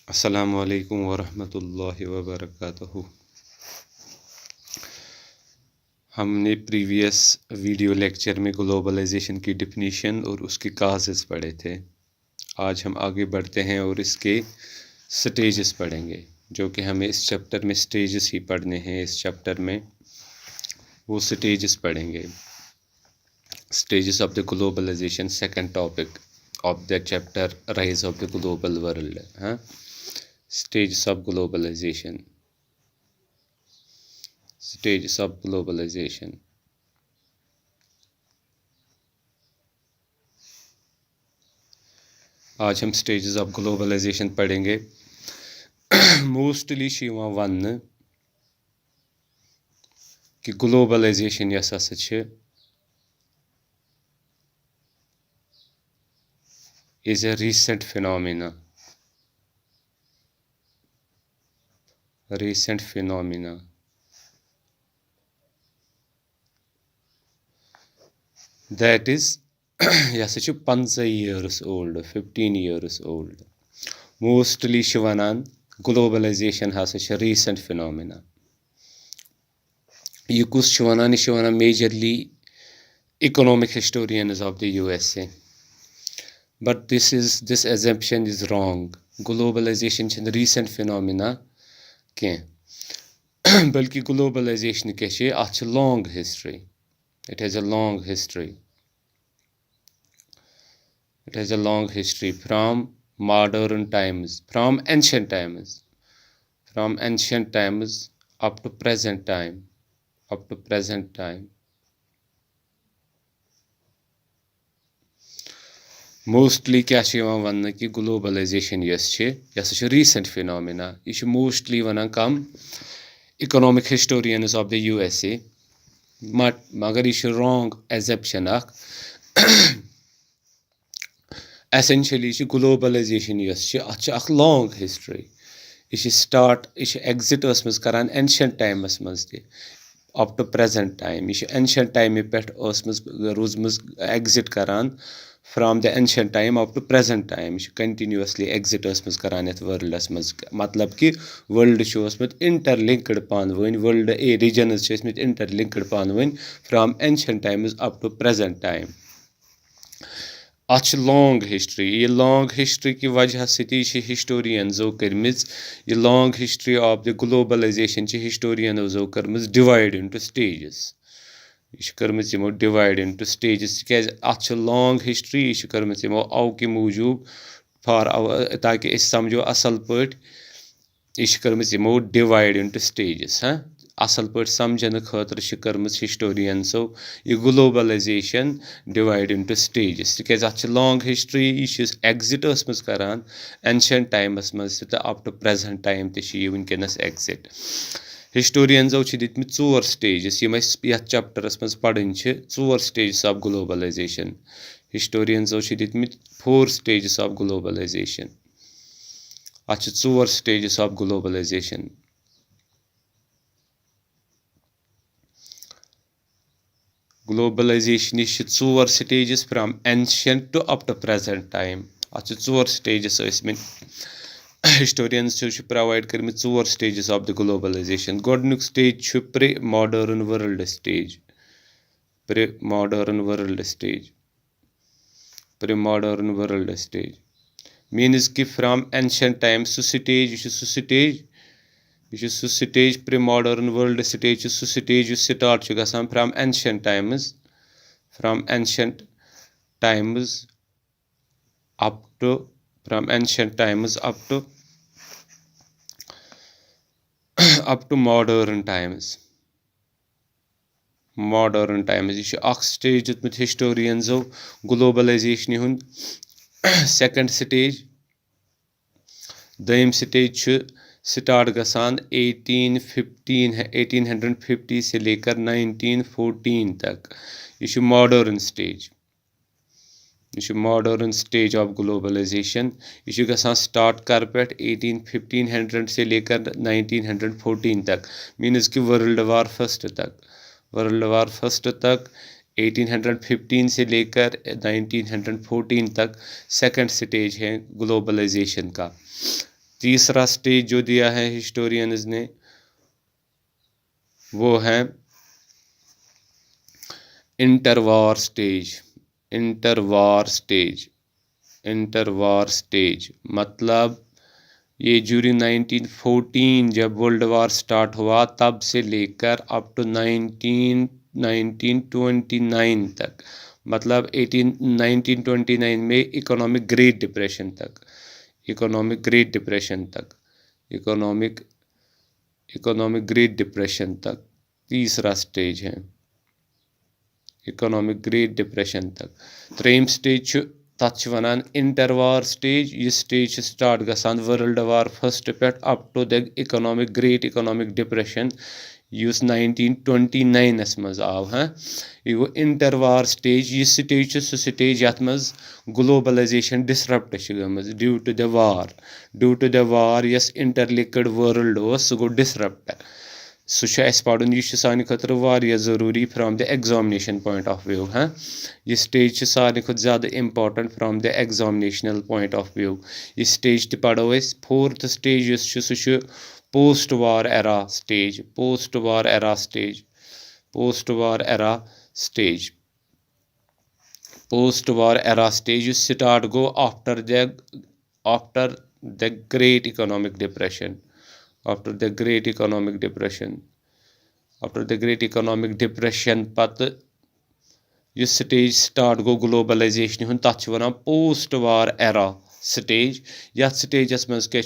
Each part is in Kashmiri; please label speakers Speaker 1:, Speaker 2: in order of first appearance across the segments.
Speaker 1: अस्सलामु अलैकुम वरहमतुल्लाहि वबरकातुहू। हमने प्रीवियस वीडियो लेक्चर में ग्लोबलाइजेशन की डिफिनीशन और उसके काजेस पढ़े थे। आज हम आगे बढ़ते हैं और इसके स्टेजेस पढ़ेंगे, जो कि हमें इस चैप्टर में स्टेजेस ही पढ़ने हैं। इस चैप्टर में वो स्टेजेस पढ़ेंगे, stages of the globalization, second topic of the chapter, rise of the global world. हाँ, stages of globalization, stages of globalization। आज हम stages of globalization पढ़ेंगे। मोस्टली वन कि ग्लोबलाइजेशन यस हसा is a recent phenomena, that is यस 50 years old, 15 years old। Mostly वनान ग्लोबलाइजेशन हसा recent phenomena। यह कुछ वनान, यह वनान majorly economic historians of the USA, but this assumption is wrong। globalization is a recent phenomena कह बल्कि globalization क्या long history, it has a long history, from modern times, from ancient times up to present time, mostly क्या वन कि ग्लोबलाइजेशन यस रीसेंट फिनोमिना। यह मोस्टली वन कम economic historians of the USA, मगर यह रॉन्ग एजप्शन एसेंशियली ग्लोबलाइजेशन यस लॉन्ग हिस्ट्री। यह स्टार्ट, यह एग्जिट करान एंशिएंट टाइमस मज अप टू प्रेजेंट टाइम। यह एंशिएंट टाइम पे रूजम एग्जिट करान from the ancient time up to present time. यह कंटिन्यूअसली एग्जिट करान यथ वर्ल्डस मज, मतलब कि वर्ल्ड इंटरलिंक्ड पान वन, वर्ल्ड रीजनस इंटरलिंक्ड पान वन from ancient times up to present time. अत लॉन्ग हिस्ट्री, यह लॉन्ग हिस्ट्री की वजह सती हिस्टोरियंसो कर्मिज, यह long history of the globalization हिस्टोरियंसो कर्मिज डिवाइड इनटू स्टेजेस। यह कर्मिज यमो डिवाइड इनटू स्टेजेस क्या अत लॉन्ग हिस्ट्री। यह कर्मिज यमो अव कि मूजूब ताकि समझो असल पट। यह कर्मिज यमो डिवाइड इनटू स्टेजेस। हाँ, असल पट समझन खतर कर्मिज हिस्टोरियंसो यह ग्लोबलाइजेशन डिवाइड इनटू स्टेजेस क्या अत लॉन्ग हिस्ट्री। यह एग्जिट करान एंशिएंट टाइमस मज अप टू प्रेजेंट टाइम वनकस एग्जिट। हिस्टोरियंसो दितमित 4 स्टेजेस यम यथ चैप्टरस मज पढ़न 4 स्टेजेस ऑफ ग्लोबलाइजेशन। हिस्टोरियंसो दितमित 4 स्टेजेस ऑफ ग्लोबलाइजेशन। अत 4 stages of globalization. Globalization 4 stages from ancient to up to present time. अत 4 स्टेजेस हिस्टोरियंस प्रोवाइड कर्मित 4 स्टेजेस ऑफ द ग्लोबलाइजेशन। गोडनुक stage pre modern world stage, means कि फ्रॉम एंशिएंट टाइम्स सु stage pre modern world stage सु स्टेज स्टार्ट गसान from ancient times up to modern times। यह स्टेज दितमित हिस्टोरियंसो ग्लोबलाइजेशन हुंद। सेकंड स्टेज, दोयम स्टेज स्टार्ट गसान 1850 से लेकर 1914 तक। यह मॉडर्न स्टेज ऑफ ग्लोबलाइजेशन। यह गसान स्टार्ट कर पे 1500 से लेकर 1914 तक, मीन्स कि वर्ल्ड वार फर्स्ट तक 1815 से लेकर 1914 तक सेकंड स्टेज है ग्लोबलाइजेशन का। तीसरा स्टेज जो दिया है हिस्टोरियंस ने वो है इंटरवार स्टेज। इंटरवार स्टेज, इंटरवार स्टेज मतलब ये ज्यूरिंग 1914 जब वर्ल्ड वार स्टार्ट हुआ तब से लेकर अप टू 1929 तक, मतलब 1929 में इकोनॉमिक ग्रेट डिप्रेशन तक, इकोनॉमिक ग्रेट डिप्रेशन तक, इकोनॉमिक ग्रेट डिप्रेशन तक तीसरा स्टेज है, इकोनॉमिक ग्रेट डिप्रेशन तक। त्रेम स्टेज तथ वनान इंटरवार स्टेज। यह स्टेज स्टार्ट गसान वर्ल्ड वार फर्स्ट पे up to the economic great economic depression युस 1929 मज आव। यह गो इंटरवार स्टेज। यह स्टेज सह स्टेज यथ मज ग्लोबलाइजेशन डिसरप्ट गमज ड्यू टू द वार यस इंटरलिंक्ड वर्ल्ड सह गो डिसरप्ट। सह पढ़न यह सानि खतर वारिया ज़रूरी from the examination point of view. यह स्टेज सारे खुद ज़्यादा important from the examinational point of view. यह स्टेज ते पढ़ो अस। फोर्थ स्टेज सह post war era stage, post war era stage, post war era stage, post war era stage start गो after the great economic depression, after the great economic depression, after the great economic depression पत यह स्टेज स्टार्ट गो ग्लोबलाइजेशन हुन तथ वन पोस्ट वार एरा स्टेज। यथ स्टेजस मज क्या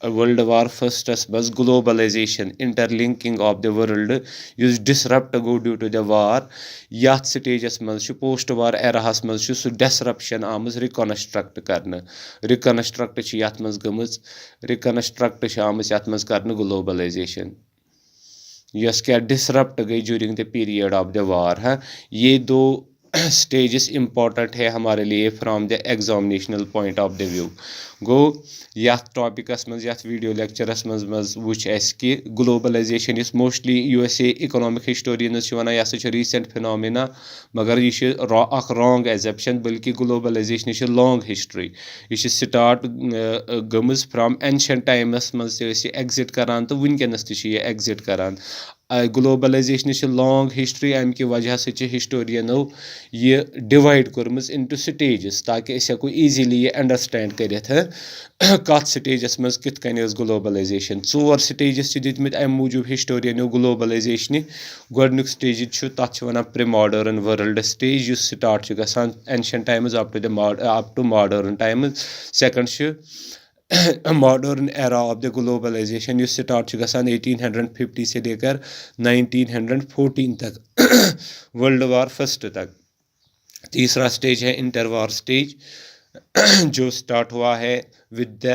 Speaker 1: वर्ल्ड वार फर्स्टस मज globalization interlinking of the world युस डिसरप्ट गो ड्यू टू द वार। यथ स्टेजस मज पोस्ट वार एराहस मज सह डिसरप्शन आमज रिकनस्ट्रक्ट करने। रिकनस्ट्रक्ट यथ मज गमज, रिकनस्ट्रक्ट आमज यथ मज करने ग्लोबलाइजेशन यस क्या डिसरप्ट गई during the period of the war. ये दो स्टेजेस इंपॉर्टेंट है हमारे लिए from the examinational point of the view. गो यथ टॉपिकस मज यथ वीडियो लेक्चरस मज वुच अस कि ग्लोबलाइजेशन इस mostly USA economic historians one यह हसा रीसेंट फिनोमिना, मगर यह रॉन्ग एजप्शन, बल्कि ग्लोबलाइजेशन लॉन्ग हिस्ट्री। यह स्टार्ट गमज फ्राम एंशंट टाइमस मज एग्जिट करान तो वनकस तह एग्जिट करान। ग्लोबलाइजेशन लॉन्ग हिस्ट्री अम कि वजह से हिस्टोरियनो यह डिवाइड कर्मज इनटू स्टेजेस ताकि अस हेको इजीली यह अंडरस्टैंड करित कत स्टेजस मज कित कन ग्लोबलाइजेशन। 4 स्टेजस दितमित अम मूजूब हिस्टोरियनो ग्लोबलाइजेशन। गोडनुक स्टेज तथ वन प्री मॉडर्न वर्ल्ड स्टेज युस स्टार्ट गसान ancient times up to modern times. Second modern era of the globalization युस स्टार्ट गसान 1850 से लेकर 1914 तक वर्ल्ड वार फर्स्ट तक। तीसरा स्टेज है इंटरवार स्टेज जो स्टार्ट हुआ है with the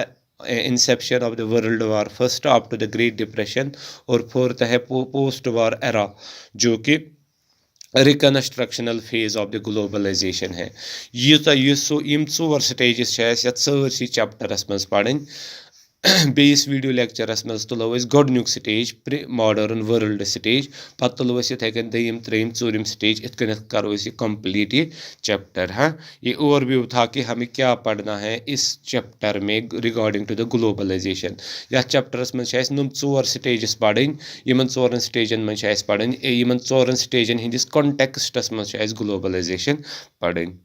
Speaker 1: inception of the world war first up to the great depression. और फोर्थ है पोस्ट वार एरा जो कि reconstructional phase of the globalization है। यम 4 स्टेजेस सरसी चैप्टरस मज पढ़न। बेस वीडियो लेक्चरस मज तुलो गोडनुक stage pre modern world stage, पत तुलो इथे कन दयम त्रेम चूरम स्टेज, इत कन करो कंप्लीट ये चैप्टर। ये ओवरव्यू था कि हमें क्या पढ़ना है इस चैप्टर में रिगार्डिंग टू द ग्लोबलाइजेशन। या चैप्टरस मज नम 4 स्टेजेस पढ़न, इन 4 स्टेजन मज पढ़न, इन 4 स्टेजन हंदिस कॉन्टेक्स्टस मज ग्लोबलाइजेशन पढ़न।